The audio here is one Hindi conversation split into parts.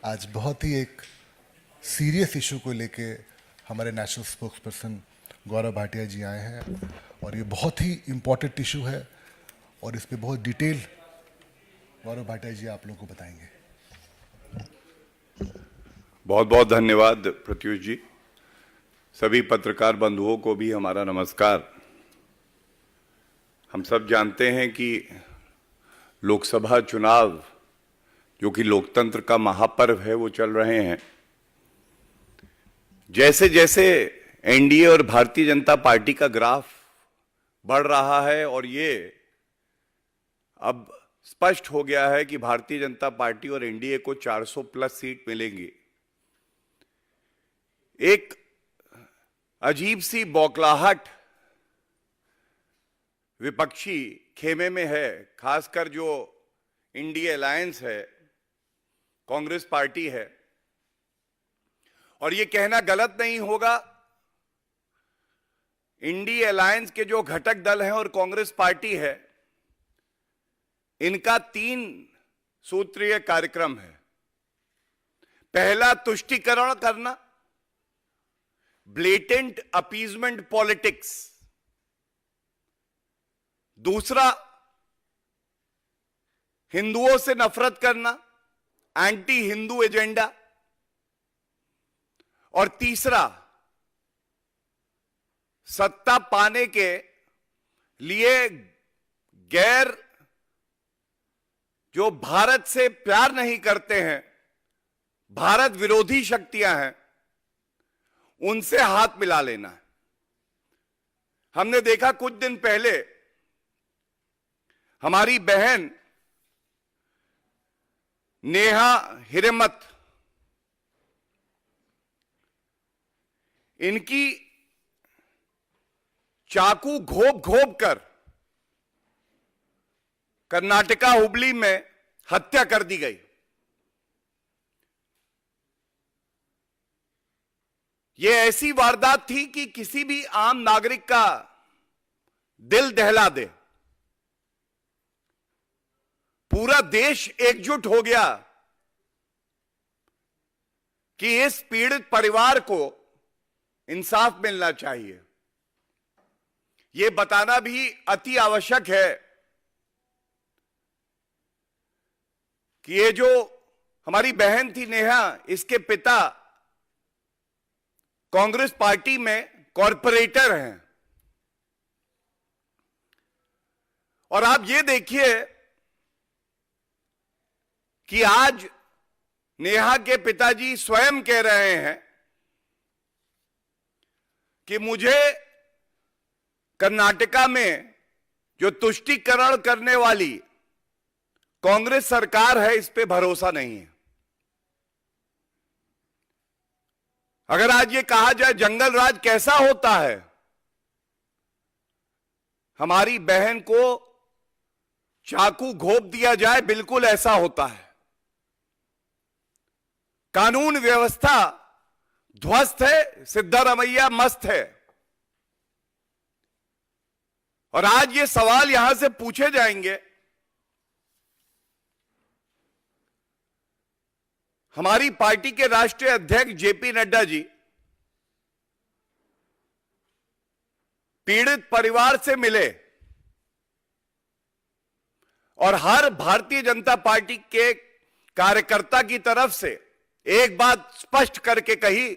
आज बहुत ही एक सीरियस इशू को लेके हमारे national spokes person Gaurav Bhatia जी आए हैं और ये बहुत ही इम्पोर्टेंट इशू है और इस पे बहुत डिटेल गौरव भाटिया जी आप लोगों को बताएंगे। बहुत बहुत धन्यवाद प्रत्युष जी। सभी पत्रकार बंधुओं को भी हमारा नमस्कार। हम सब जानते हैं कि लोकसभा चुनाव जो कि लोकतंत्र का महापर्व है वो चल रहे हैं। जैसे जैसे एनडीए और भारतीय जनता पार्टी का ग्राफ बढ़ रहा है और ये अब स्पष्ट हो गया है कि भारतीय जनता पार्टी और एनडीए को 400 प्लस सीट मिलेंगी। एक अजीब सी बौखलाहट विपक्षी खेमे में है, खासकर जो इंडिया अलायंस है, कांग्रेस पार्टी है। और ये कहना गलत नहीं होगा, इंडिया अलायंस के जो घटक दल हैं और कांग्रेस पार्टी है, इनका 3 सूत्रीय कार्यक्रम है। पहला, तुष्टीकरण करना, ब्लेटेंट अपीजमेंट पॉलिटिक्स। दूसरा, हिंदुओं से नफरत करना, एंटी हिंदू एजेंडा। और तीसरा, सत्ता पाने के लिए गैर जो भारत से प्यार नहीं करते हैं, भारत विरोधी शक्तियां हैं, उनसे हाथ मिला लेना है। हमने देखा कुछ दिन पहले हमारी बहन नेहा हिरेमठ, इनकी चाकू घोप घोप कर कर्नाटका हुबली में हत्या कर दी गई। यह ऐसी वारदात थी कि किसी भी आम नागरिक का दिल दहला दे। पूरा देश एकजुट हो गया कि इस पीड़ित परिवार को इंसाफ मिलना चाहिए। यह बताना भी अति आवश्यक है कि ये जो हमारी बहन थी नेहा, इसके पिता कांग्रेस पार्टी में कॉरपोरेटर हैं। और आप ये देखिए कि आज नेहा के पिताजी स्वयं कह रहे हैं कि मुझे कर्नाटका में जो तुष्टीकरण करने वाली कांग्रेस सरकार है, इस पे भरोसा नहीं है। अगर आज ये कहा जाए जंगल राज कैसा होता है, हमारी बहन को चाकू घोप दिया जाए, बिल्कुल ऐसा होता है। कानून व्यवस्था ध्वस्त है, सिद्धारमैया मस्त है। और आज ये सवाल यहां से पूछे जाएंगे, हमारी पार्टी के राष्ट्रीय अध्यक्ष जेपी नड्डा जी पीड़ित परिवार से मिले और हर भारतीय जनता पार्टी के कार्यकर्ता की तरफ से एक बात स्पष्ट करके कही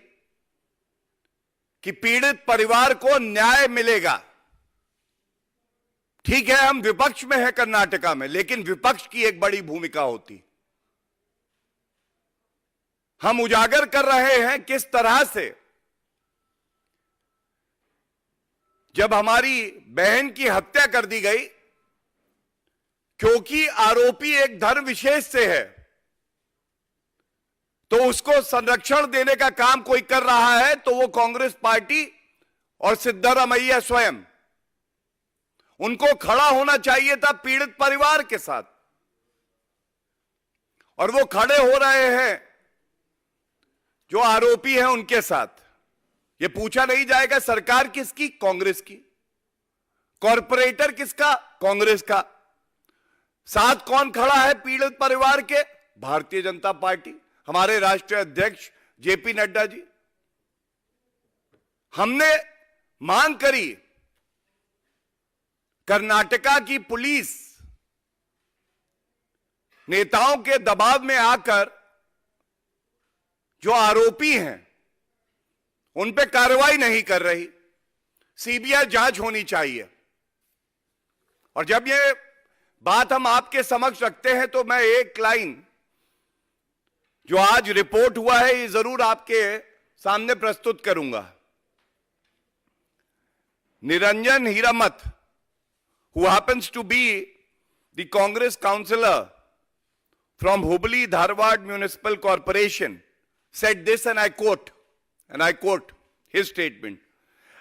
कि पीड़ित परिवार को न्याय मिलेगा। ठीक है, हम विपक्ष में हैं कर्नाटका में, लेकिन विपक्ष की एक बड़ी भूमिका होती। हम उजागर कर रहे हैं किस तरह से जब हमारी बहन की हत्या कर दी गई, क्योंकि आरोपी एक धर्म विशेष से है, तो उसको संरक्षण देने का काम कोई कर रहा है, तो वो कांग्रेस पार्टी और सिद्धारमैया स्वयं, उनको खड़ा होना चाहिए था पीड़ित परिवार के साथ। और वो खड़े हो रहे हैं जो आरोपी हैं उनके साथ। ये पूछा नहीं जाएगा सरकार किसकी? कांग्रेस की। कॉरपोरेटर किसका? कांग्रेस का। साथ कौन खड़ा है पीड़ित परिवार के? भारतीय जनता पार्टी। हमारे राष्ट्रीय अध्यक्ष जेपी नड्डा जी, हमने मांग करी कर्नाटका की पुलिस नेताओं के दबाव में आकर जो आरोपी हैं उन पे कार्रवाई नहीं कर रही, सीबीआई जांच होनी चाहिए। और जब ये बात हम आपके समक्ष रखते हैं तो मैं एक लाइन जो आज रिपोर्ट हुआ है ये जरूर आपके सामने प्रस्तुत करूंगा। Niranjan हीरामत, who happens to be the Congress councillor from Hubli Dharwad Municipal Corporation, said this, and I quote his statement: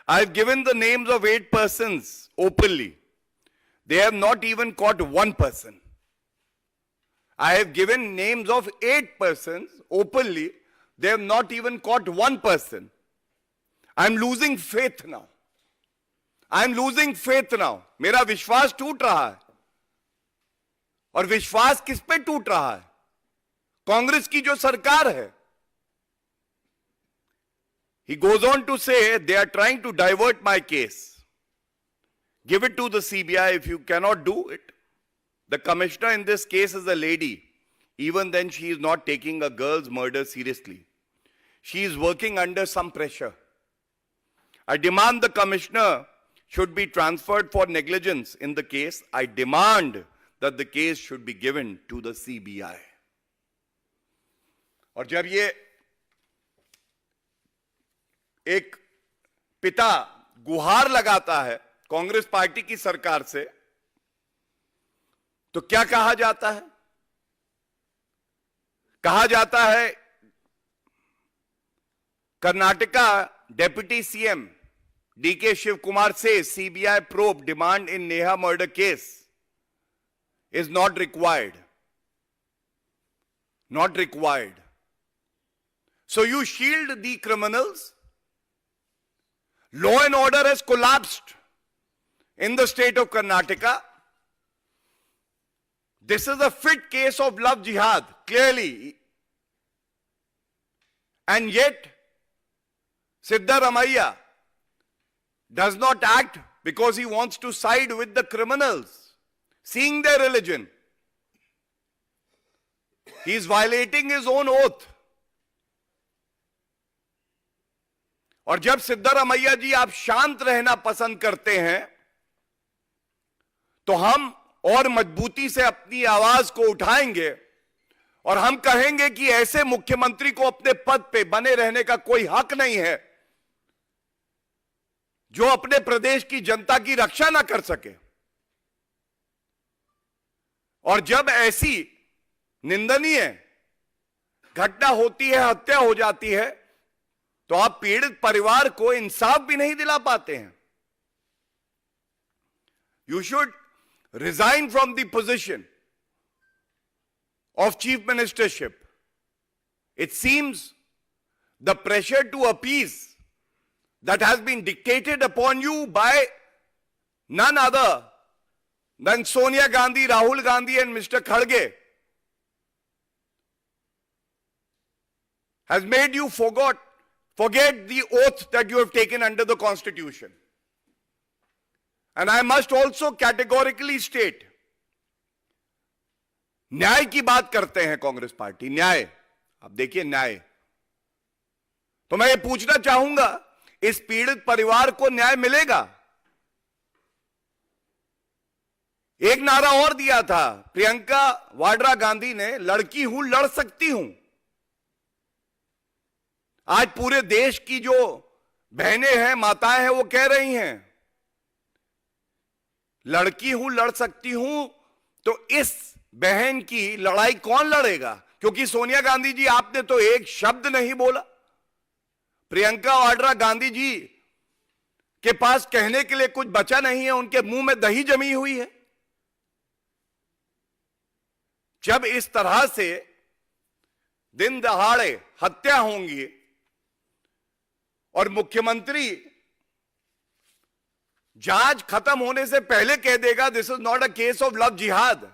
I have given the names of 8 persons openly. They have not even caught one person. I have given names of 8 persons openly. They have not even caught one person. I'm losing faith now. I'm losing faith now. मेरा विश्वास टूट रहा है। और विश्वास किस पे टूट रहा है? कांग्रेस की जो सरकार है। He goes on to say they are trying to divert my case. Give it to the CBI if you cannot do it. The commissioner in this case is a lady. Even then, she is not taking a girl's murder seriously. She is working under some pressure. I demand the commissioner should be transferred for negligence in the case. I demand that the case should be given to the CBI. और जब ये एक पिता गुहार लगाता है कांग्रेस पार्टी की सरकार से, तो क्या कहा जाता है? कहा जाता है Karnataka deputy CM DK Shivakumar से CBI probe demand in Neha murder case is not required. Not required. So you shield the criminals. Law and order has collapsed in the state of Karnataka. This is a fit case of love jihad, clearly. And yet, Siddaramaiah does not act because he wants to side with the criminals, seeing their religion. He is violating his own oath. और जब सिद्धारमैया जी आप शांत रहना पसंद करते हैं, तो हम और मजबूती से अपनी आवाज को उठाएंगे और हम कहेंगे कि ऐसे मुख्यमंत्री को अपने पद पे बने रहने का कोई हक नहीं है जो अपने प्रदेश की जनता की रक्षा ना कर सके। और जब ऐसी निंदनीय घटना होती है, हत्या हो जाती है, तो आप पीड़ित परिवार को इंसाफ भी नहीं दिला पाते हैं। You should resign from the position of chief ministership. It seems the pressure to appease that has been dictated upon you by none other than Sonia Gandhi, Rahul Gandhi and Mr. Kharge has made you forget the oath that you have taken under the Constitution. And I must also categorically state, न्याय की बात करते हैं कांग्रेस पार्टी, न्याय, आप देखिए न्याय, तो मैं ये पूछना चाहूंगा, इस पीड़ित परिवार को न्याय मिलेगा? एक नारा और दिया था प्रियंका वाड्रा गांधी ने, लड़की हूं लड़ सकती हूं। आज पूरे देश की जो बहनें हैं, माताएं हैं, वो कह रही हैं लड़की हूं लड़ सकती हूं, तो इस बहन की लड़ाई कौन लड़ेगा? क्योंकि सोनिया गांधी जी, आपने तो एक शब्द नहीं बोला। प्रियंका वाड्रा गांधी जी के पास कहने के लिए कुछ बचा नहीं है, उनके मुंह में दही जमी हुई है। जब इस तरह से दिन दहाड़े हत्या होंगी और मुख्यमंत्री जांच खत्म होने से पहले कह देगा this is not a case of love जिहाद,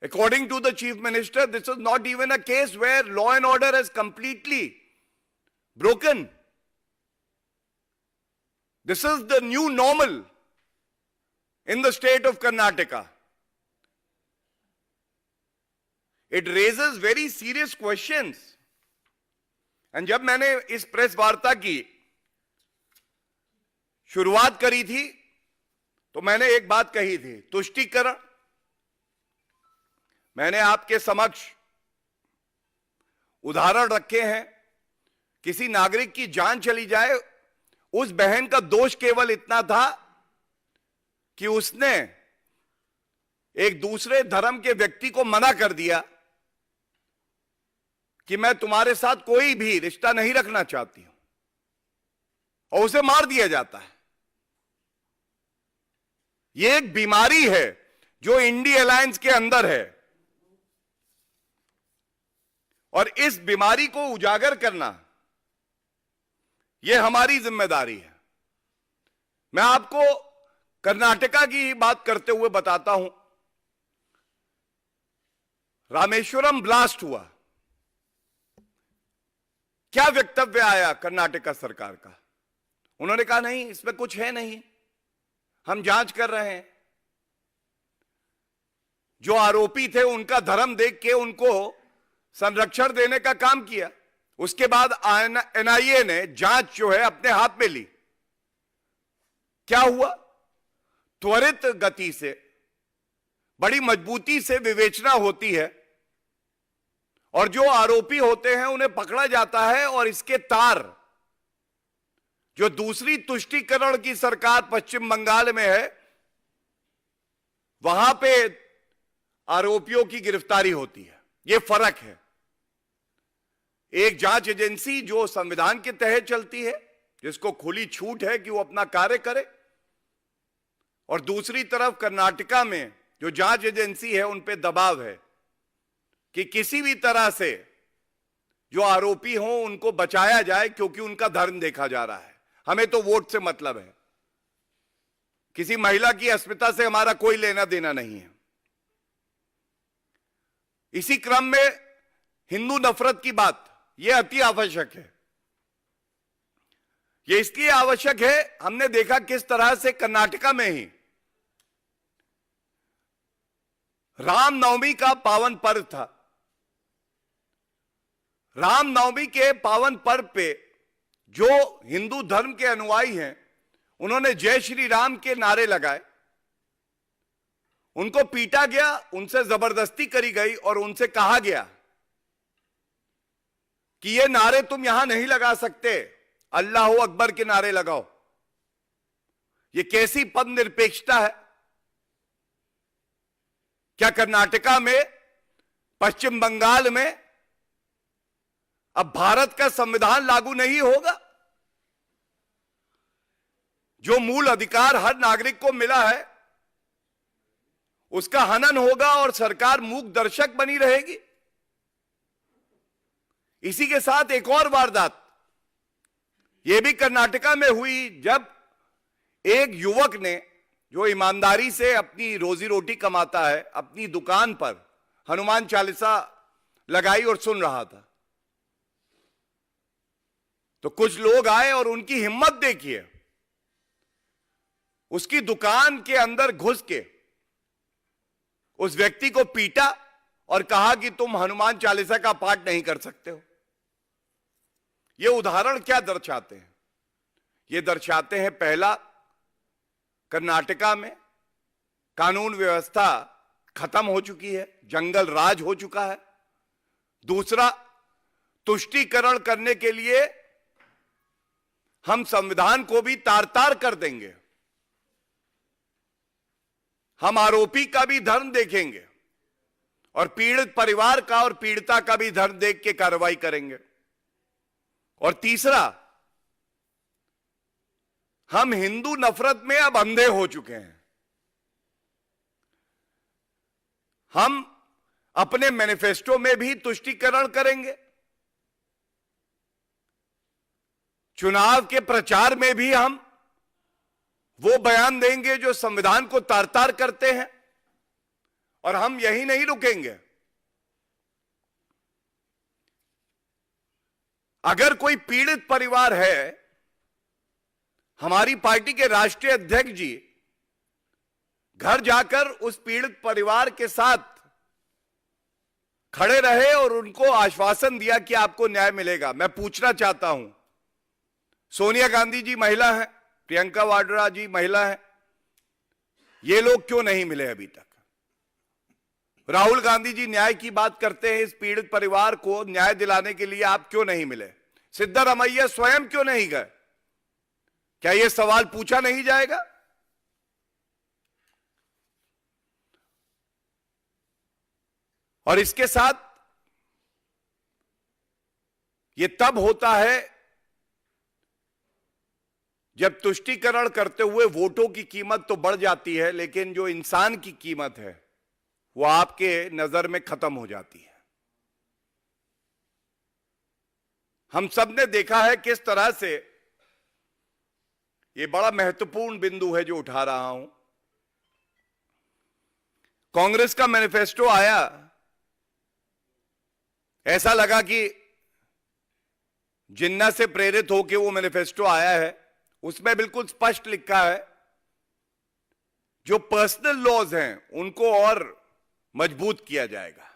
According to the Chief Minister, this is not even a case where law and order has completely broken. This is the new normal in the state of Karnataka. It raises very serious questions. And जब मैंने इस प्रेस वार्ता की शुरुआत करी थी तो मैंने एक बात कही थी, तुष्टीकरण। मैंने आपके समक्ष उदाहरण रखे हैं। किसी नागरिक की जान चली जाए, उस बहन का दोष केवल इतना था कि उसने एक दूसरे धर्म के व्यक्ति को मना कर दिया कि मैं तुम्हारे साथ कोई भी रिश्ता नहीं रखना चाहती हूं, और उसे मार दिया जाता है। यह एक बीमारी है जो इंडी अलायंस के अंदर है, और इस बीमारी को उजागर करना यह हमारी जिम्मेदारी है। मैं आपको कर्नाटका की बात करते हुए बताता हूं। रामेश्वरम ब्लास्ट हुआ, क्या वक्तव्य आया कर्नाटका सरकार का? उन्होंने कहा नहीं, इसमें कुछ है नहीं, हम जांच कर रहे हैं। जो आरोपी थे उनका धर्म देख के उनको संरक्षण देने का काम किया। उसके बाद एनआईए ने जांच जो है अपने हाथ में ली। क्या हुआ? त्वरित गति से, बड़ी मजबूती से विवेचना होती है, और जो आरोपी होते हैं उन्हें पकड़ा जाता है। और इसके तार जो दूसरी तुष्टीकरण की सरकार पश्चिम बंगाल में है, वहां पे आरोपियों की गिरफ्तारी होती है। यह फर्क है। एक जांच एजेंसी जो संविधान के तहत चलती है, जिसको खुली छूट है कि वो अपना कार्य करे, और दूसरी तरफ कर्नाटका में जो जांच एजेंसी है उन पे दबाव है कि किसी भी तरह से जो आरोपी हों उनको बचाया जाए, क्योंकि उनका धर्म देखा जा रहा है। हमें तो वोट से मतलब है, किसी महिला की अस्मिता से हमारा कोई लेना देना नहीं है। इसी क्रम में हिंदू नफरत की बात, यह अति आवश्यक है। यह इसलिए आवश्यक है, हमने देखा किस तरह से कर्नाटका में ही रामनवमी का पावन पर्व था। रामनवमी के पावन पर्व पे जो हिंदू धर्म के अनुयायी हैं, उन्होंने जय श्री राम के नारे लगाए। उनको पीटा गया, उनसे जबरदस्ती करी गई, और उनसे कहा गया कि ये नारे तुम यहां नहीं लगा सकते, अल्लाह अकबर के नारे लगाओ। ये कैसी पद निरपेक्षता है? क्या कर्नाटका में, पश्चिम बंगाल में अब भारत का संविधान लागू नहीं होगा? जो मूल अधिकार हर नागरिक को मिला है उसका हनन होगा और सरकार मूक दर्शक बनी रहेगी। इसी के साथ एक और वारदात यह भी कर्नाटका में हुई, जब एक युवक ने, जो ईमानदारी से अपनी रोजी रोटी कमाता है, अपनी दुकान पर हनुमान चालीसा लगाई और सुन रहा था, तो कुछ लोग आए और उनकी हिम्मत देखिए, उसकी दुकान के अंदर घुस के उस व्यक्ति को पीटा और कहा कि तुम हनुमान चालीसा का पाठ नहीं कर सकते हो। ये उदाहरण क्या दर्शाते हैं? ये दर्शाते हैं, पहला, कर्नाटका में कानून व्यवस्था खत्म हो चुकी है, जंगल राज हो चुका है। दूसरा, तुष्टीकरण करने के लिए हम संविधान को भी तार तार कर देंगे। हम आरोपी का भी धर्म देखेंगे और पीड़ित परिवार का और पीड़िता का भी धर्म देख के कार्रवाई करेंगे। और तीसरा, हम हिंदू नफरत में अब अंधे हो चुके हैं। हम अपने मैनिफेस्टो में भी तुष्टीकरण करेंगे, चुनाव के प्रचार में भी हम वो बयान देंगे जो संविधान को तार तार करते हैं, और हम यही नहीं रुकेंगे। अगर कोई पीड़ित परिवार है, हमारी पार्टी के राष्ट्रीय अध्यक्ष जी घर जाकर उस पीड़ित परिवार के साथ खड़े रहे और उनको आश्वासन दिया कि आपको न्याय मिलेगा। मैं पूछना चाहता हूं, सोनिया गांधी जी महिला हैं, प्रियंका वाड्रा जी महिला हैं, ये लोग क्यों नहीं मिले अभी तक? राहुल गांधी जी न्याय की बात करते हैं, इस पीड़ित परिवार को न्याय दिलाने के लिए आप क्यों नहीं मिले? सिद्धारमैया स्वयं क्यों नहीं गए? क्या यह सवाल पूछा नहीं जाएगा? और इसके साथ यह तब होता है जब तुष्टीकरण करते हुए वोटों की कीमत तो बढ़ जाती है, लेकिन जो इंसान की कीमत है वो आपके नजर में खत्म हो जाती है। हम सब ने देखा है किस तरह से, ये बड़ा महत्वपूर्ण बिंदु है जो उठा रहा हूं, कांग्रेस का मैनिफेस्टो आया, ऐसा लगा कि जिन्ना से प्रेरित होकर वो मैनिफेस्टो आया है। उसमें बिल्कुल स्पष्ट लिखा है जो पर्सनल लॉज हैं उनको और मजबूत किया जाएगा।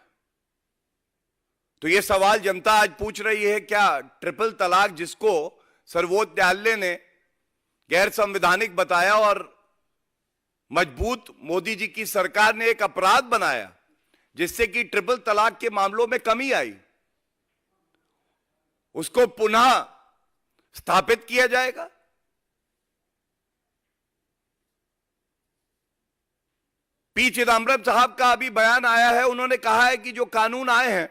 तो यह सवाल जनता आज पूछ रही है, क्या ट्रिपल तलाक, जिसको सर्वोच्च न्यायालय ने गैर संवैधानिक बताया और मजबूत मोदी जी की सरकार ने एक अपराध बनाया जिससे कि ट्रिपल तलाक के मामलों में कमी आई, उसको पुनः स्थापित किया जाएगा? पी चिदम्बरम साहब का अभी बयान आया है, उन्होंने कहा है कि जो कानून आए हैं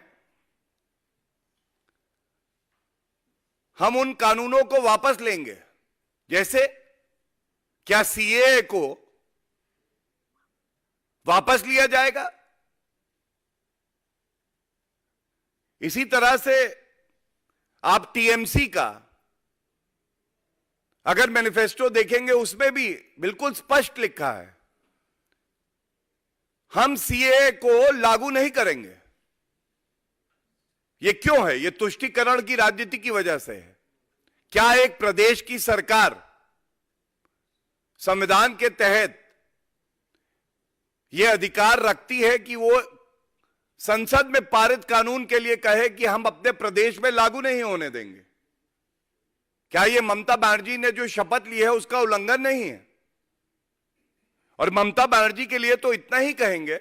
हम उन कानूनों को वापस लेंगे। जैसे क्या सीएए को वापस लिया जाएगा? इसी तरह से आप टीएमसी का अगर मैनिफेस्टो देखेंगे उसमें भी बिल्कुल स्पष्ट लिखा है हम सीएए को लागू नहीं करेंगे। यह क्यों है? यह तुष्टीकरण की राजनीति की वजह से है। क्या एक प्रदेश की सरकार संविधान के तहत यह अधिकार रखती है कि वो संसद में पारित कानून के लिए कहे कि हम अपने प्रदेश में लागू नहीं होने देंगे? क्या यह ममता बनर्जी ने जो शपथ ली है उसका उल्लंघन नहीं है? और ममता बनर्जी के लिए तो इतना ही कहेंगे,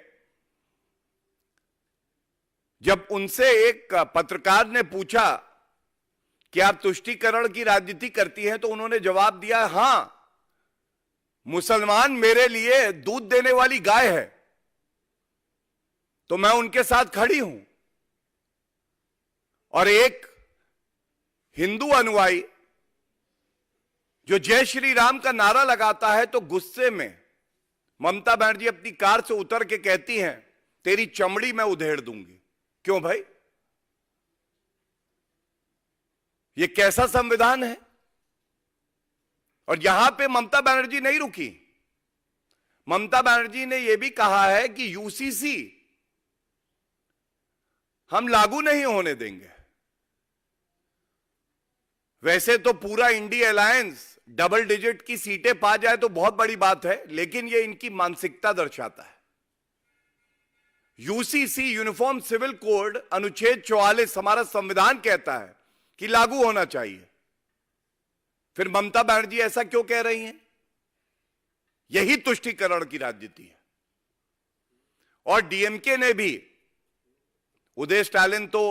जब उनसे एक पत्रकार ने पूछा कि आप तुष्टीकरण की राजनीति करती हैं, तो उन्होंने जवाब दिया, हां, मुसलमान मेरे लिए दूध देने वाली गाय है तो मैं उनके साथ खड़ी हूं। और एक हिंदू अनुयायी जो जय श्री राम का नारा लगाता है, तो गुस्से में ममता बनर्जी अपनी कार से उतर के कहती हैं, तेरी चमड़ी मैं उधेड़ दूंगी। क्यों भाई? ये कैसा संविधान है? और यहां पे ममता बनर्जी नहीं रुकी। ममता बनर्जी ने यह भी कहा है कि यूसीसी हम लागू नहीं होने देंगे। वैसे तो पूरा इंडिया अलायंस डबल डिजिट की सीटें पा जाए तो बहुत बड़ी बात है, लेकिन यह इनकी मानसिकता दर्शाता है। यूसीसी यूनिफॉर्म सिविल कोड अनुच्छेद 44 हमारा संविधान कहता है कि लागू होना चाहिए। फिर ममता बनर्जी ऐसा क्यों कह रही हैं? यही तुष्टीकरण की राजनीति है। और डीएमके ने भी, उदय स्टालिन तो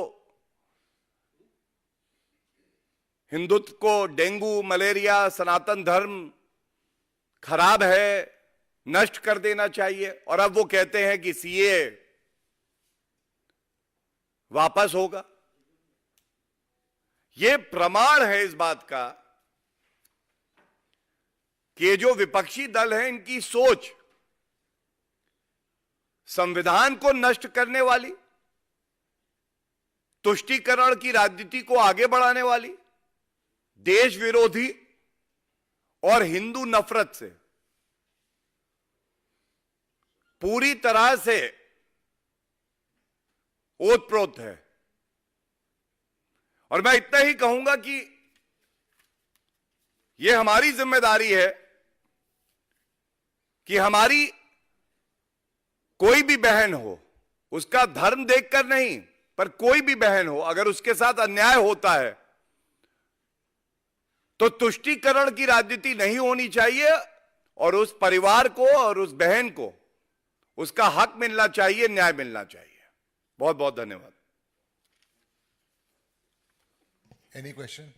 हिंदुत्व को डेंगू, मलेरिया, सनातन धर्म खराब है, नष्ट कर देना चाहिए, और अब वो कहते हैं कि सीए वापस होगा। ये प्रमाण है इस बात का कि ये जो विपक्षी दल है, इनकी सोच संविधान को नष्ट करने वाली, तुष्टीकरण की राजनीति को आगे बढ़ाने वाली, देश विरोधी और हिंदू नफरत से पूरी तरह से ओतप्रोत है। और मैं इतना ही कहूंगा कि यह हमारी जिम्मेदारी है कि हमारी कोई भी बहन हो, उसका धर्म देखकर नहीं, पर कोई भी बहन हो, अगर उसके साथ अन्याय होता है तो तुष्टीकरण की राजनीति नहीं होनी चाहिए और उस परिवार को और उस बहन को उसका हक मिलना चाहिए, न्याय मिलना चाहिए। बहुत बहुत धन्यवाद। Any question?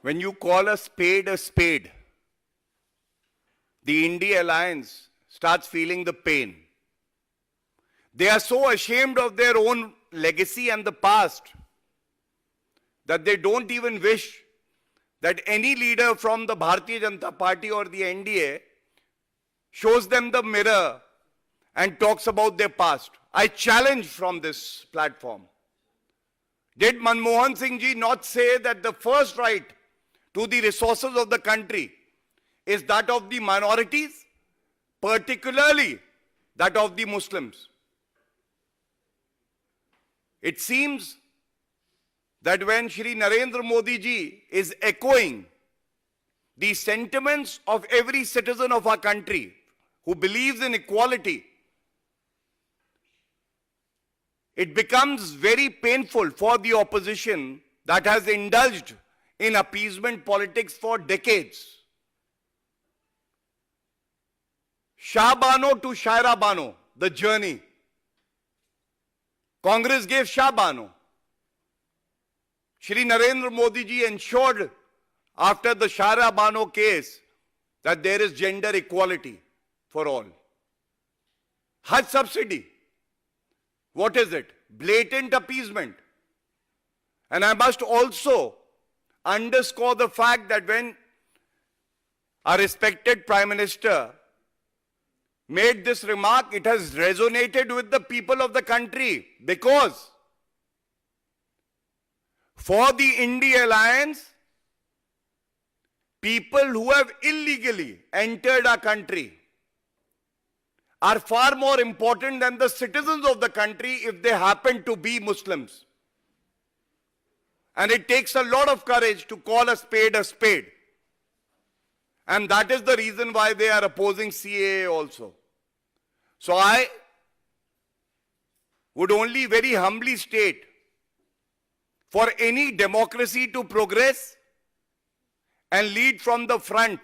When you call a spade, the India Alliance starts feeling the pain. They are so ashamed of their own legacy and the past that they don't even wish that any leader from the Bharatiya Janata Party or the NDA shows them the mirror and talks about their past. I challenge from this platform. Did Manmohan Singh ji not say that the first right to the resources of the country is that of the minorities, particularly that of the Muslims? It seems that when Shri Narendra Modi ji is echoing the sentiments of every citizen of our country who believes in equality, it becomes very painful for the opposition that has indulged in appeasement politics for decades. Shah Bano to Shaira Bano, the journey. Congress gave Shah Bano. Shri Narendra Modi ji ensured after the Shaira Bano case that there is gender equality for all. Hajj subsidy. What is it? Blatant appeasement. And I must also underscore the fact that when our respected Prime Minister made this remark, it has resonated with the people of the country, because for the India Alliance, people who have illegally entered our country are far more important than the citizens of the country if they happen to be Muslims. And it takes a lot of courage to call a spade a spade. And that is the reason why they are opposing CAA also. So I would only very humbly state, for any democracy to progress and lead from the front,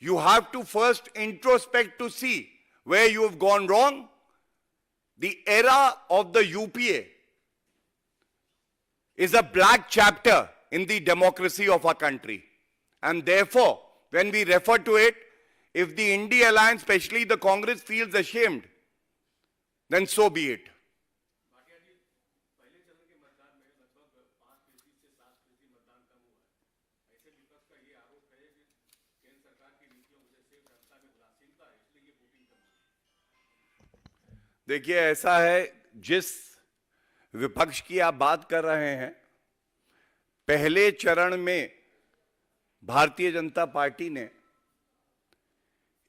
you have to first introspect to see where you have gone wrong. The era of the UPA is a black chapter in the democracy of our country. And therefore, when we refer to it, if the India Alliance, especially the Congress, feels ashamed, then so be it. देखिए, ऐसा है, जिस विपक्ष की आप बात कर रहे हैं, पहले चरण में भारतीय जनता पार्टी ने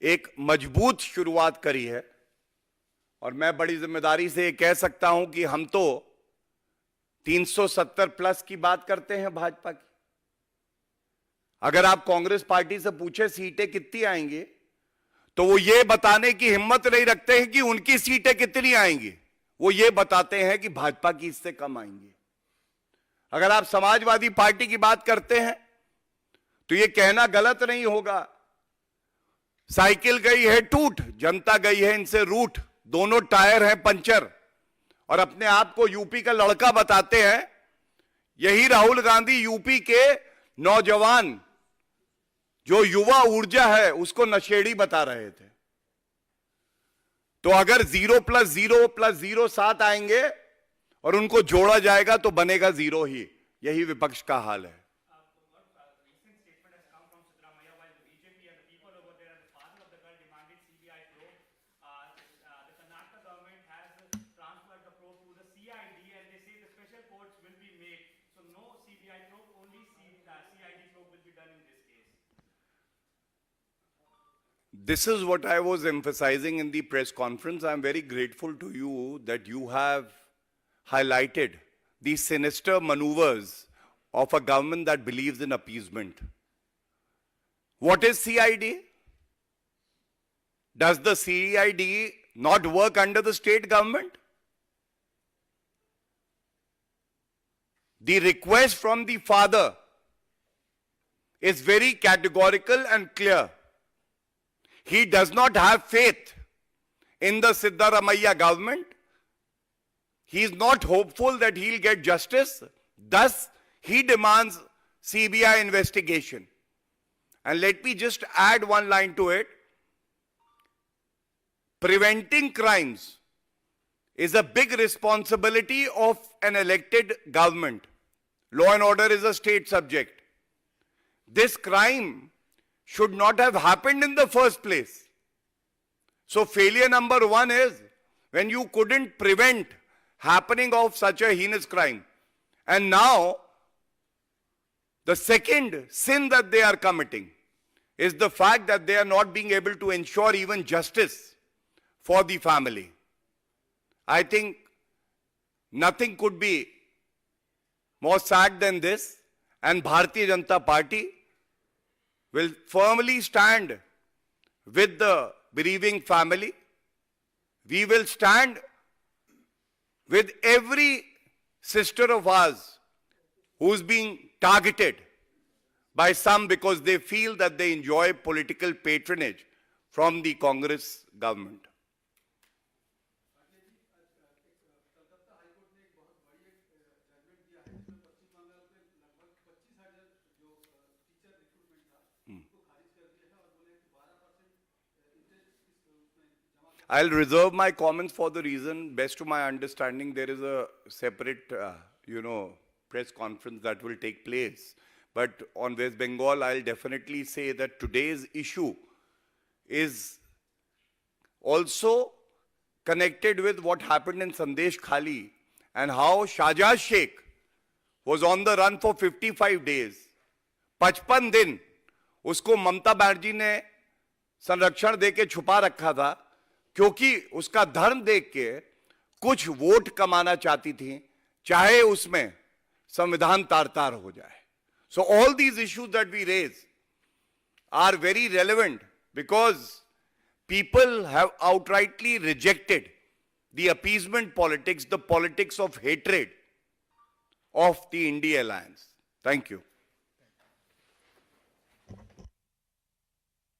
एक मजबूत शुरुआत करी है और मैं बड़ी जिम्मेदारी से ये कह सकता हूं कि हम तो 370 प्लस की बात करते हैं भाजपा की। अगर आप कांग्रेस पार्टी से पूछे सीटें कितनी आएंगी, तो वो ये बताने की हिम्मत नहीं रखते हैं कि उनकी सीटें कितनी आएंगी, वो ये बताते हैं कि भाजपा की इससे कम आएंगी। अगर आप समाजवादी पार्टी की बात करते हैं तो ये कहना गलत नहीं होगा, साइकिल गई है टूट, जनता गई है इनसे रूठ, दोनों टायर हैं पंचर, और अपने आप को यूपी का लड़का बताते हैं। यही राहुल गांधी यूपी के नौजवान, जो युवा ऊर्जा है, उसको नशेड़ी बता रहे थे। तो अगर 0+0+0 साथ आएंगे और उनको जोड़ा जाएगा तो बनेगा 0 ही। यही विपक्ष का हाल है। This is what I was emphasizing in the press conference. I'm very grateful to you that you have highlighted the sinister maneuvers of a government that believes in appeasement. What is CID? Does the CID not work under the state government? The request from the father is very categorical and clear. He does not have faith in the Siddaramaiah government. He is not hopeful that he'll get justice. Thus, he demands CBI investigation. And let me just add one line to it. Preventing crimes is a big responsibility of an elected government. Law and order is a state subject. This crime should not have happened in the first place. So failure number one is when you couldn't prevent happening of such a heinous crime. And now, the second sin that they are committing is the fact that they are not being able to ensure even justice for the family. I think nothing could be more sad than this, and Bharatiya Janata Party will firmly stand with the bereaving family. We will stand with every sister of ours who's being targeted by some because they feel that they enjoy political patronage from the Congress government. I'll reserve my comments for the reason, best to my understanding, there is a separate, press conference that will take place. But on West Bengal, I'll definitely say that today's issue is also connected with what happened in Sandesh Khali and how Shahjaz Sheikh was on the run for 55 days. 55 दिन उसको ममता बनर्जी ने संरक्षण देके छुपा रखा था क्योंकि उसका धर्म देख के कुछ वोट कमाना चाहती थी, चाहे उसमें संविधान तार-तार हो जाए. So all these issues that we raise are very relevant because people have outrightly rejected the appeasement politics, the politics of hatred of the India alliance. Thank you.